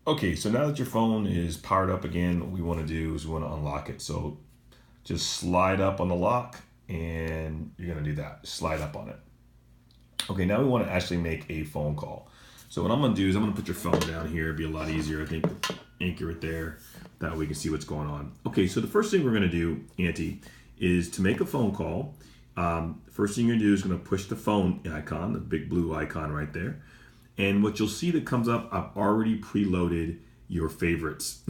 Okay, so now that your phone is powered up again, what we want to do is we want to unlock it. So just slide up on the lock and you're going to do that. Slide up on it. Okay, now we want to actually make a phone call. So what I'm going to do is I'm going to put your phone down here. It'd be a lot easier, I think, to anchor it there. That way we can see what's going on. Okay, so the first thing we're going to do, Auntie, is to make a phone call. First thing you're going to do is going to push the phone icon, the big blue icon right there. And what you'll see that comes up, I've already preloaded your favorites.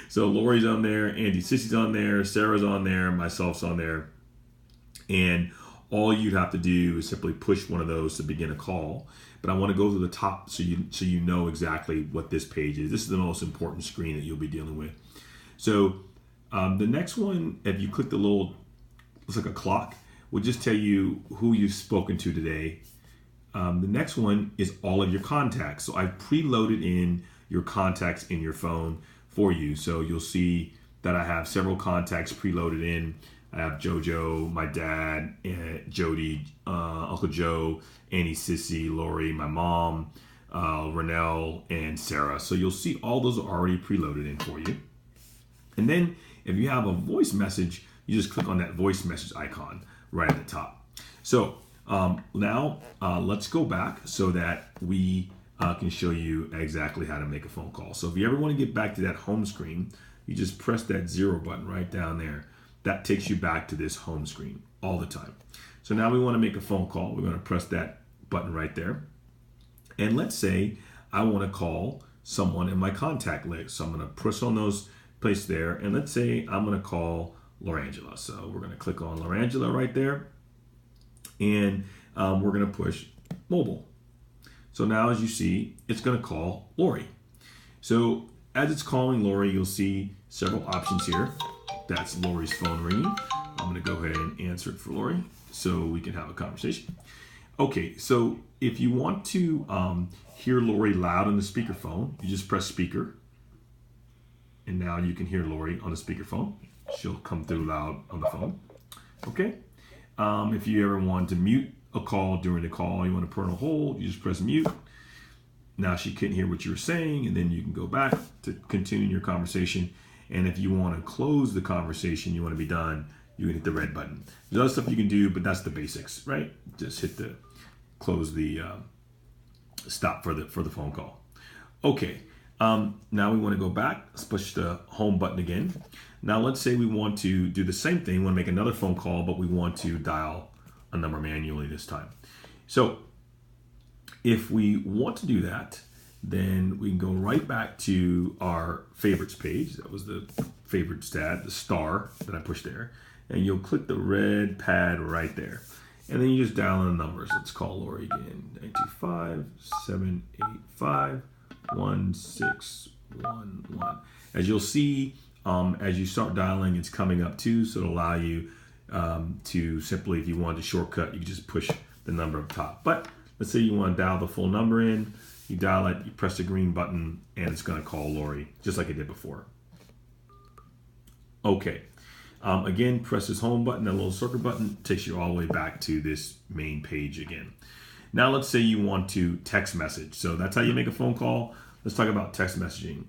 So Lori's on there, Auntie Sissy's on there, Sarah's on there, myself's on there. And all you'd have to do is simply push one of those to begin a call. But I want to go to the top so you know exactly what this page is. This is the most important screen that you'll be dealing with. So the next one, if you click the little, looks like a clock, will just tell you who you've spoken to today. The next one is all of your contacts. So I've preloaded in your contacts in your phone for you. So you'll see that I have several contacts preloaded in. I have JoJo, my dad, Jody, Uncle Joe, Auntie Sissy, Lori, my mom, Renelle, and Sarah. So you'll see all those are already preloaded in for you. And then if you have a voice message, you just click on that voice message icon right at the top. So now let's go back so that we can show you exactly how to make a phone call. So if you ever want to get back to that home screen, you just press that 0 button right down there. That takes you back to this home screen all the time. So now we want to make a phone call. We're going to press that button right there. And let's say I want to call someone in my contact list. So I'm going to push on those placed there. And let's say I'm going to call Lorangela. So we're going to click on Lorangela right there. And we're going to push mobile. So now as you see, it's going to call Lori. So as it's calling Lori, you'll see several options here. That's Lori's phone ringing. I'm going to go ahead and answer it for Lori so we can have a conversation. Okay, so if you want to hear Lori loud on the speakerphone, you just press speaker. And now you can hear Lori on the speakerphone. She'll come through loud on the phone. Okay. If you ever want to mute a call during the call, you want to put her on hold, you just press mute. Now she couldn't hear what you were saying, and then you can go back to continue your conversation. And if you want to close the conversation, you want to be done, you can hit the red button. There's other stuff you can do, but that's the basics, right? Just hit the close the stop for the phone call. Okay. Now we want to go back. Let's push the home button again. Now let's say we want to do the same thing. We want to make another phone call, but we want to dial a number manually this time. So if we want to do that, then we can go right back to our favorites page. That was the favorites tab, the star that I pushed there. And you'll click the red pad right there. And then you just dial in the numbers. Let's call Lori again. 925-785-1611. As you'll see, as you start dialing, it's coming up too. So it'll allow you to simply, if you want to shortcut, you can just push the number up top. But let's say you want to dial the full number in. You dial it, you press the green button, and it's going to call Lori, just like it did before. Okay. Again, press this home button, that little circle button, takes you all the way back to this main page again. Now let's say you want to text message. So that's how you make a phone call. Let's talk about text messaging.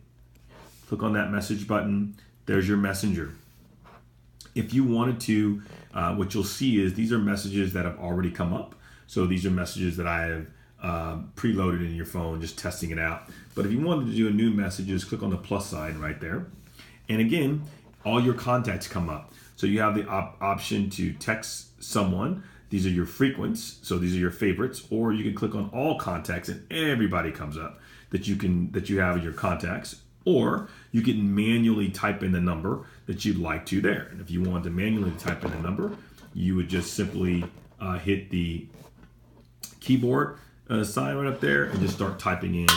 Click on that message button. There's your messenger. If you wanted to, what you'll see is these are messages that have already come up. So these are messages that I have preloaded in your phone, just testing it out. But if you wanted to do a new message, just click on the plus sign right there. And again, all your contacts come up. So you have the option to text someone. These are your frequents. So these are your favorites. Or you can click on all contacts and everybody comes up that you have in your contacts. Or you can manually type in the number that you'd like to there. And if you want to manually type in a number, you would just simply hit the keyboard sign right up there and just start typing in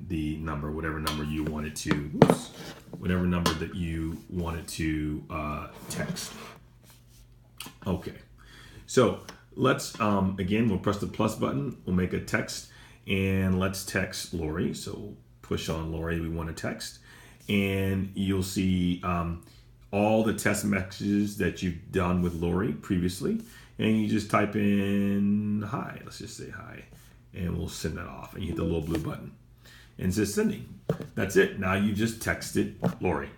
the number, whatever number you wanted to, whatever number that you wanted to text. Okay, so let's again, we'll press the plus button, we'll make a text, and let's text Lori. So push on Lori, we want to text, and you'll see all the text messages that you've done with Lori previously. And you just type in hi, let's just say hi, and we'll send that off, and you hit the little blue button. and it says sending. That's it. Now you just texted Lori,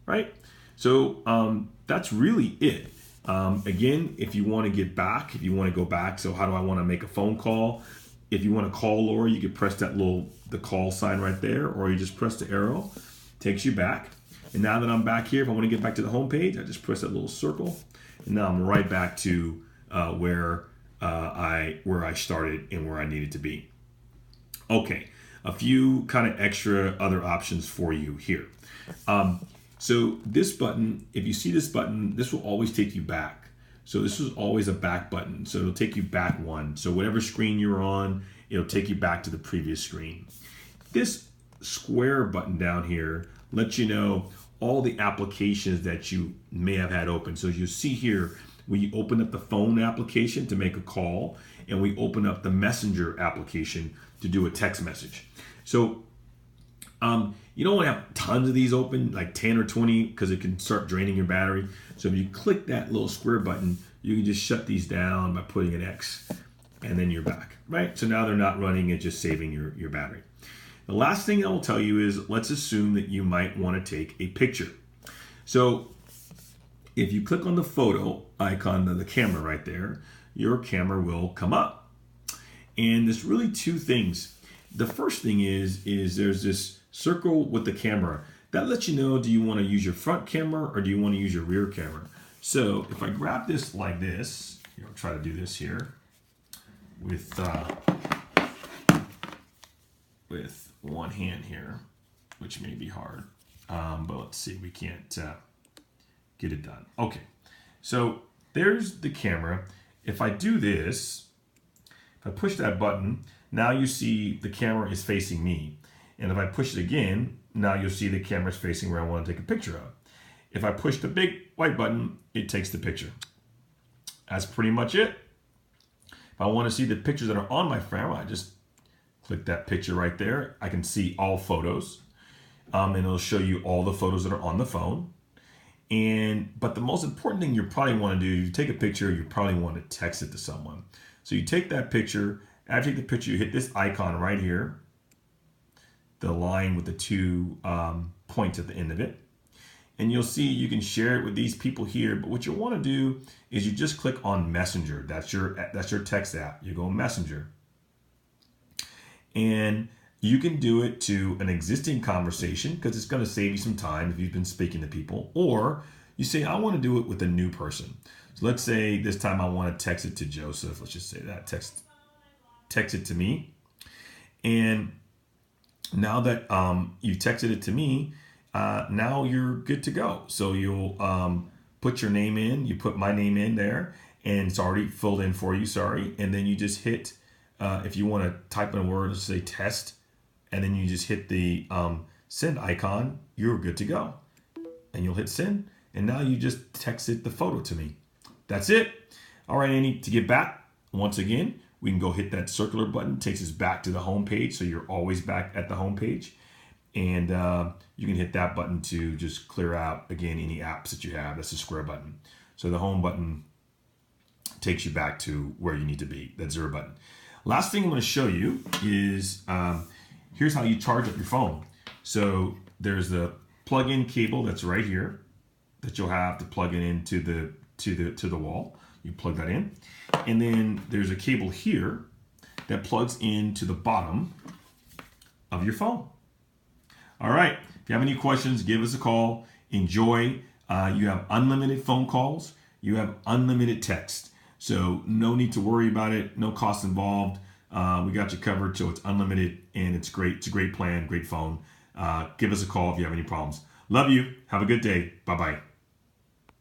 right? So that's really it. Again, if you want to get back, if you want to go back, so how do I want to make a phone call? If you want to call Lori, you can press that the call sign right there, or you just press the arrow, takes you back. And now that I'm back here, if I want to get back to the home page, I just press that little circle, and now I'm right back to where I started and where I needed to be. Okay, a few kind of extra other options for you here. So this button, if you see this button, this will always take you back. So this is always a back button. So it'll take you back one. So whatever screen you're on, it'll take you back to the previous screen. This square button down here lets you know all the applications that you may have had open. So you see here, we open up the phone application to make a call, and we open up the messenger application to do a text message. So you don't want to have tons of these open, like 10 or 20, because it can start draining your battery. So if you click that little square button, you can just shut these down by putting an X, and then you're back, right? So now they're not running, it's just saving your battery. The last thing I will tell you is, let's assume that you might want to take a picture. So if you click on the photo icon of the camera right there, your camera will come up. And there's really two things. The first thing is there's this circle with the camera that lets you know, do you want to use your front camera or do you want to use your rear camera? So if I grab this like this, I'll try to do this here with one hand here, which may be hard, but let's see, we can't get it done. Okay, so there's the camera. If I do this, if I push that button, now you see the camera is facing me. And if I push it again, now you'll see the camera is facing where I want to take a picture of. If I push the big white button, it takes the picture. That's pretty much it. If I want to see the pictures that are on my camera, I just click that picture right there. I can see all photos, and it'll show you all the photos that are on the phone. But the most important thing you probably want to do, you take a picture, you probably want to text it to someone. So you take that picture. After you take the picture, you hit this icon right here, the line with the two points at the end of it. And you'll see you can share it with these people here. But what you want to do is you just click on Messenger. That's your text app. You go Messenger. And you can do it to an existing conversation because it's going to save you some time if you've been speaking to people. Or you say, I want to do it with a new person. So let's say this time I want to text it to Joseph. Let's just say that. Text it to me. And now that you've texted it to me, now you're good to go. So you'll put your name in. You put my name in there. And it's already filled in for you, sorry. And then you just hit, if you want to type in a word, let's say test. And then you just hit the send icon. You're good to go. And you'll hit send. And now you just texted the photo to me. That's it. All right, Annie, to get back, once again, we can go hit that circular button. Takes us back to the home page, so you're always back at the home page. And you can hit that button to just clear out, again, any apps that you have. That's the square button. So the home button takes you back to where you need to be, that zero button. Last thing I'm going to show you is here's how you charge up your phone. So there's the plug-in cable that's right here that you'll have to plug it into the wall. You plug that in. And then there's a cable here that plugs into the bottom of your phone. All right. If you have any questions, give us a call. Enjoy. You have unlimited phone calls. You have unlimited text. So no need to worry about it. No cost involved. We got you covered. So it's unlimited and it's great. It's a great plan. Great phone. Give us a call if you have any problems. Love you. Have a good day. Bye-bye.